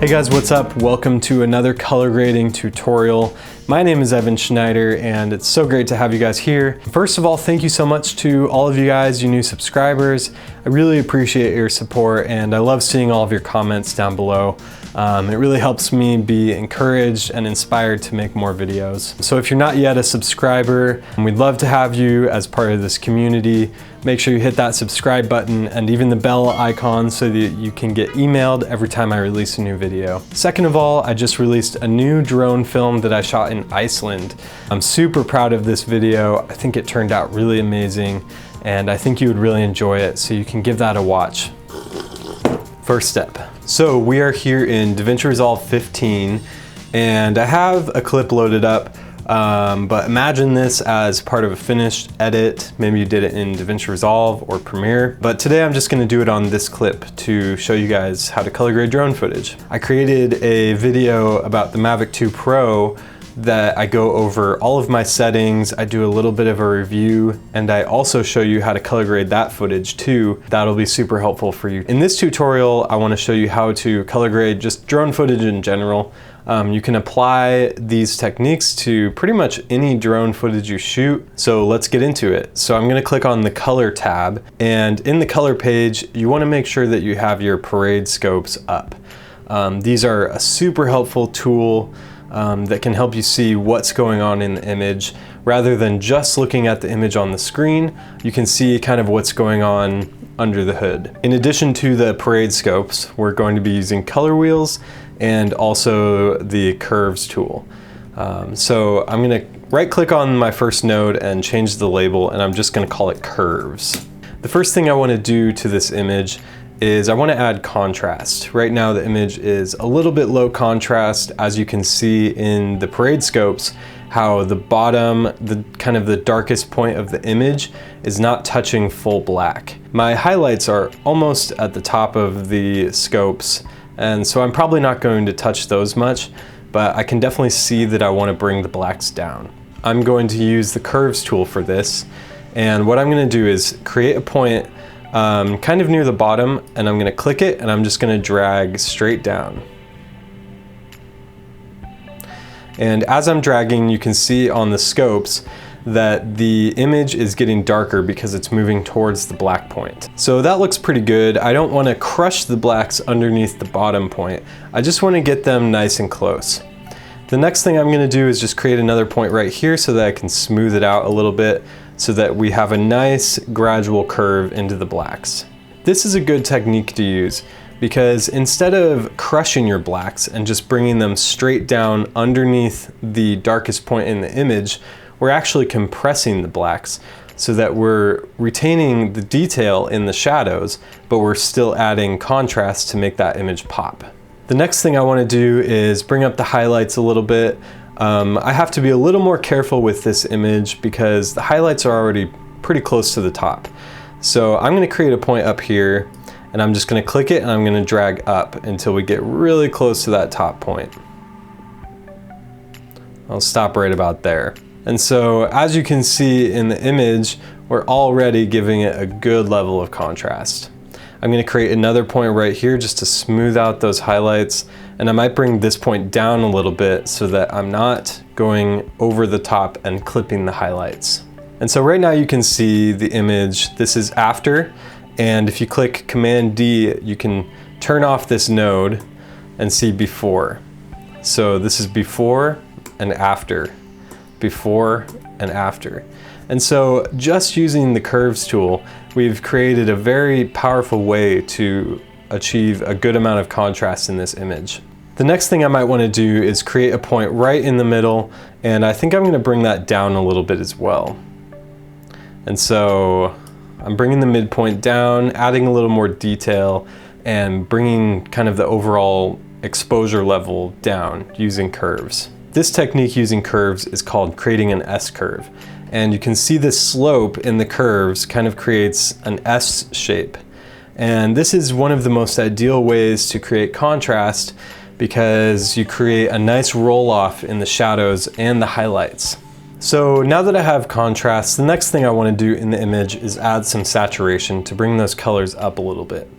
Hey guys, what's up? Welcome to another color grading tutorial. My name is Evan Schneider and it's so great to have you guys here. First of all, thank you so much to all of you guys, you new subscribers. I really appreciate your support and I love seeing all of your comments down below. It really helps me be encouraged and inspired to make more videos. So if you're not yet a subscriber, we'd love to have you as part of this community. Make sure you hit that subscribe button and even the bell icon so that you can get emailed every time I release a new video. Second of all, I just released a new drone film that I shot in Iceland. I'm super proud of this video. I think it turned out really amazing and I think you would really enjoy it, so you can give that a watch. First step. So we are here in Davinci Resolve 15 and I have a clip loaded up, but imagine this as part of a finished edit. Maybe you did it in Davinci Resolve or Premiere, but today I'm just gonna do it on this clip to show you guys how to color grade drone footage. I created a video about the Mavic 2 Pro that I go over all of my settings, I do a little bit of a review, and I also show you how to color grade that footage too. That'll be super helpful for you. In this tutorial, I want to show you how to color grade just drone footage in general. You can apply these techniques to pretty much any drone footage you shoot. So let's get into it. So I'm going to click on the color tab, and in the color page, you want to make sure that you have your parade scopes up. These are a super helpful tool that can help you see what's going on in the image. Rather than just looking at the image on the screen, you can see kind of what's going on under the hood. In addition to the parade scopes, we're going to be using color wheels and also the curves tool. So I'm gonna right click on my first node and change the label, and I'm just gonna call it curves. The first thing I wanna do to this image is I want to add contrast. Right now the image is a little bit low contrast, as you can see in the parade scopes, how the bottom, the kind of the darkest point of the image is not touching full black. My highlights are almost at the top of the scopes, and so I'm probably not going to touch those much, but I can definitely see that I want to bring the blacks down. I'm going to use the curves tool for this, and what I'm going to do is create a point kind of near the bottom, and I'm gonna click it and I'm just gonna drag straight down. And as I'm dragging, you can see on the scopes that the image is getting darker because it's moving towards the black point. So that looks pretty good. I don't want to crush the blacks underneath the bottom point. I just want to get them nice and close. The next thing I'm going to do is just create another point right here so that I can smooth it out a little bit, so that we have a nice gradual curve into the blacks. This is a good technique to use because instead of crushing your blacks and just bringing them straight down underneath the darkest point in the image, we're actually compressing the blacks so that we're retaining the detail in the shadows, but we're still adding contrast to make that image pop. The next thing I want to do is bring up the highlights a little bit. I have to be a little more careful with this image because the highlights are already pretty close to the top. So I'm going to create a point up here and I'm just going to click it and I'm going to drag up until we get really close to that top point. I'll stop right about there. And so as you can see in the image, we're already giving it a good level of contrast. I'm going to create another point right here just to smooth out those highlights, and I might bring this point down a little bit so that I'm not going over the top and clipping the highlights. And so right now you can see the image. This is after, and if you click Command D, you can turn off this node and see before. So this is before and after, before and after. And so just using the curves tool, we've created a very powerful way to achieve a good amount of contrast in this image. The next thing I might want to do is create a point right in the middle, and I think I'm going to bring that down a little bit as well. And so I'm bringing the midpoint down, adding a little more detail, and bringing kind of the overall exposure level down using curves. This technique using curves is called creating an S-curve. And you can see this slope in the curves kind of creates an S shape. And this is one of the most ideal ways to create contrast because you create a nice roll off in the shadows and the highlights. So now that I have contrast, the next thing I want to do in the image is add some saturation to bring those colors up a little bit.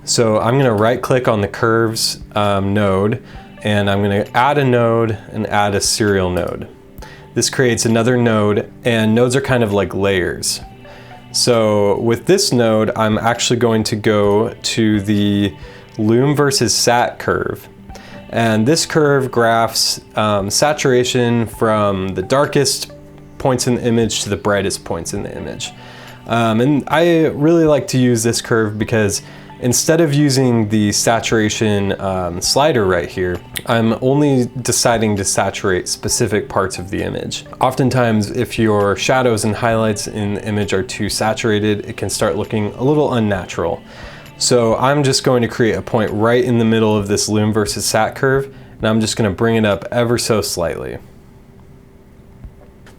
So I'm gonna right click on the curves node, and I'm gonna add a node and add a serial node. This creates another node, and nodes are kind of like layers. So with this node, I'm actually going to go to the Lume versus Sat curve. And this curve graphs saturation from the darkest points in the image to the brightest points in the image. And I really like to use this curve because instead of using the saturation slider right here, I'm only deciding to saturate specific parts of the image. Oftentimes, if your shadows and highlights in the image are too saturated, it can start looking a little unnatural. So I'm just going to create a point right in the middle of this Lume versus Sat curve, and I'm just going to bring it up ever so slightly.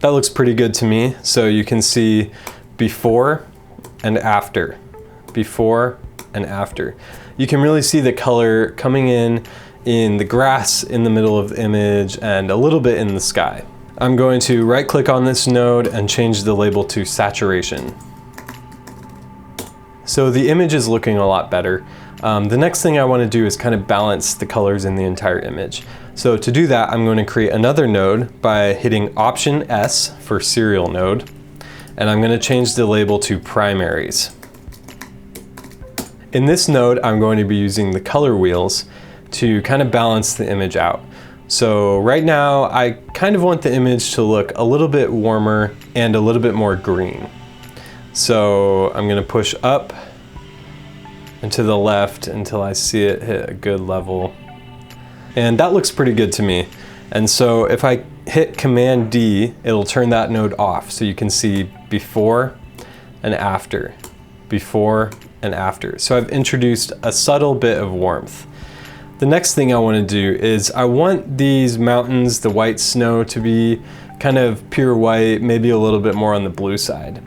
That looks pretty good to me. So you can see before and after, before and after. You can really see the color coming in the grass in the middle of the image and a little bit in the sky. I'm going to right click on this node and change the label to saturation. So the image is looking a lot better. The next thing I want to do is kind of balance the colors in the entire image. So to do that, I'm going to create another node by hitting Option S for serial node, and I'm going to change the label to primaries. In this node, I'm going to be using the color wheels to kind of balance the image out. So right now, I kind of want the image to look a little bit warmer and a little bit more green. So I'm going to push up and to the left until I see it hit a good level. And that looks pretty good to me. And so if I hit Command D, it'll turn that node off. So you can see before and after, before and after. So I've introduced a subtle bit of warmth. The next thing I want to do is I want these mountains, the white snow, to be kind of pure white, maybe a little bit more on the blue side.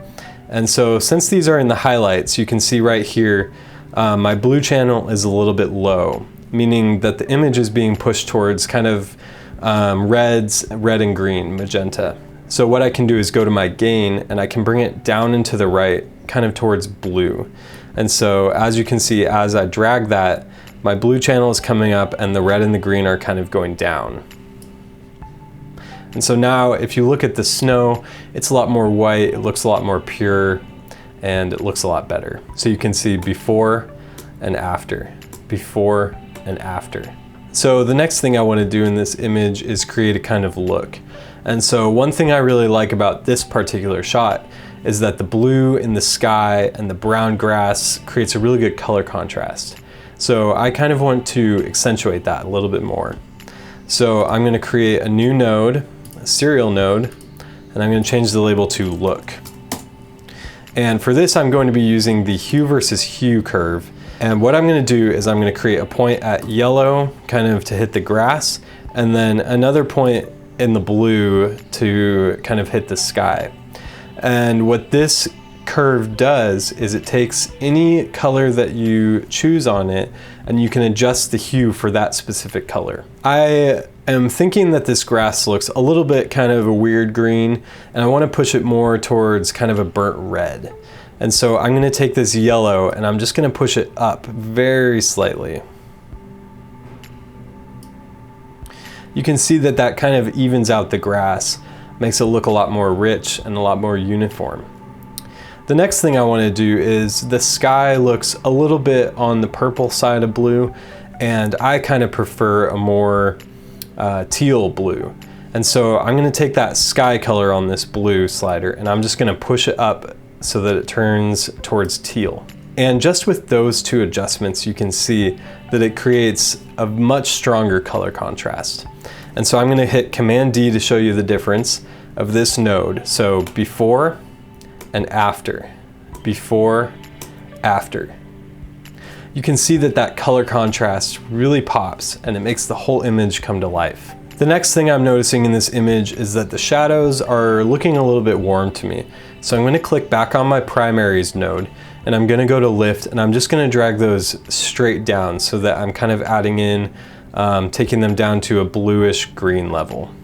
And so since these are in the highlights, you can see right here, my blue channel is a little bit low, meaning that the image is being pushed towards kind of reds, red and green, magenta. So what I can do is go to my gain and I can bring it down and to the right, kind of towards blue. And so as you can see, as I drag that, my blue channel is coming up and the red and the green are kind of going down. And so now if you look at the snow, it's a lot more white, it looks a lot more pure, and it looks a lot better. So you can see before and after, before and after. So the next thing I want to do in this image is create a kind of look. And so one thing I really like about this particular shot is that the blue in the sky and the brown grass creates a really good color contrast. So I kind of want to accentuate that a little bit more. So I'm going to create a new node, a serial node, and I'm going to change the label to look. And for this, I'm going to be using the hue versus hue curve. And what I'm going to do is I'm going to create a point at yellow, kind of to hit the grass, and then another point in the blue to kind of hit the sky. And what this curve does is it takes any color that you choose on it and you can adjust the hue for that specific color. I am thinking that this grass looks a little bit kind of a weird green, and I want to push it more towards kind of a burnt red. And so I'm going to take this yellow and I'm just going to push it up very slightly. You can see that that kind of evens out the grass, makes it look a lot more rich and a lot more uniform. The next thing I want to do is the sky looks a little bit on the purple side of blue, and I kind of prefer a more teal blue. And so I'm going to take that sky color on this blue slider and I'm just going to push it up so that it turns towards teal. And just with those two adjustments, you can see that it creates a much stronger color contrast. And so I'm going to hit Command D to show you the difference of this node. So before and after, before, after. You can see that that color contrast really pops and it makes the whole image come to life. The next thing I'm noticing in this image is that the shadows are looking a little bit warm to me. So I'm going to click back on my primaries node and I'm going to go to lift and I'm just going to drag those straight down so that I'm kind of adding in, taking them down to a bluish green level.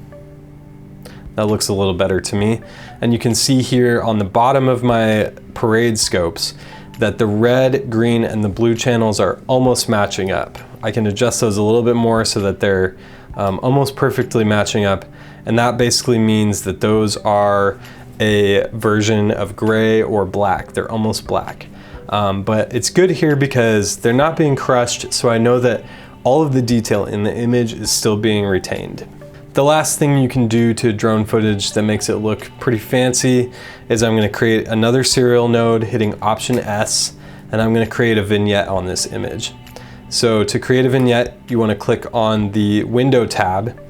That looks a little better to me. And you can see here on the bottom of my parade scopes that the red, green, and the blue channels are almost matching up. I can adjust those a little bit more so that they're almost perfectly matching up. And that basically means that those are a version of gray or black. They're almost black. But it's good here because they're not being crushed, so I know that all of the detail in the image is still being retained. The last thing you can do to drone footage that makes it look pretty fancy is I'm going to create another serial node hitting Option S, and I'm going to create a vignette on this image. So to create a vignette, you want to click on the Window tab,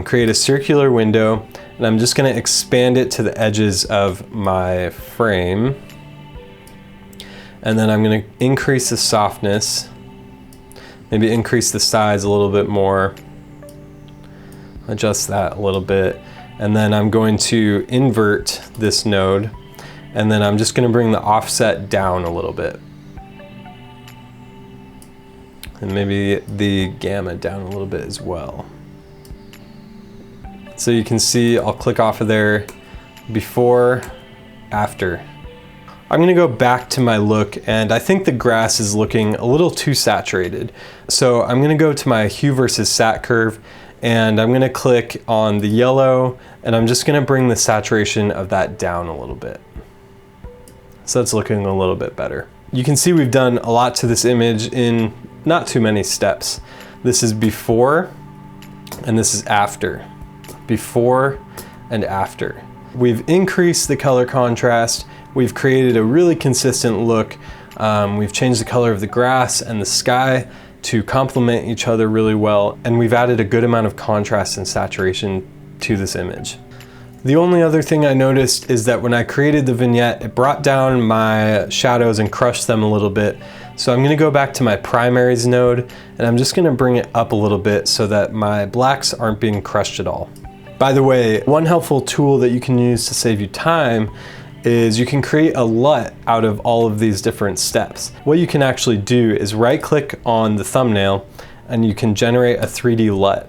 create a circular window, and I'm just going to expand it to the edges of my frame. And then I'm going to increase the softness, maybe increase the size a little bit more, adjust that a little bit, and then I'm going to invert this node, and then I'm just going to bring the offset down a little bit. And maybe the gamma down a little bit as well. So you can see, I'll click off of there, before, after. I'm gonna go back to my look, and I think the grass is looking a little too saturated. So I'm gonna go to my hue versus sat curve, and I'm gonna click on the yellow, and I'm just gonna bring the saturation of that down a little bit. So that's looking a little bit better. You can see we've done a lot to this image in not too many steps. This is before, and this is after. Before and after. We've increased the color contrast. We've created a really consistent look. We've changed the color of the grass and the sky to complement each other really well, and we've added a good amount of contrast and saturation to this image. The only other thing I noticed is that when I created the vignette, it brought down my shadows and crushed them a little bit. So I'm gonna go back to my primaries node, and I'm just gonna bring it up a little bit so that my blacks aren't being crushed at all. By the way, one helpful tool that you can use to save you time is you can create a LUT out of all of these different steps. What you can actually do is right click on the thumbnail and you can generate a 3D LUT.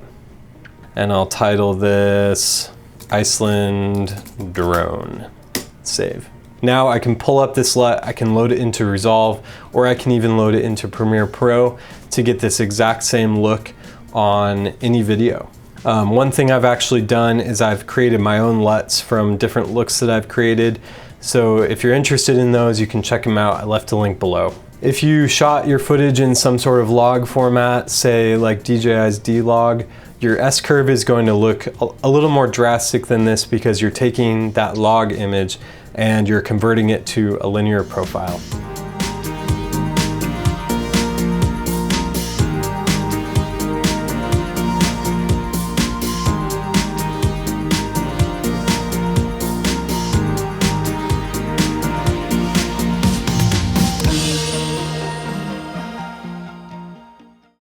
And I'll title this Iceland Drone. Save. Now I can pull up this LUT, I can load it into Resolve, or I can even load it into Premiere Pro to get this exact same look on any video. One thing I've actually done is I've created my own LUTs from different looks that I've created. So if you're interested in those, you can check them out. I left a link below. If you shot your footage in some sort of log format, say like DJI's D-Log, your S-curve is going to look a little more drastic than this because you're taking that log image and you're converting it to a linear profile.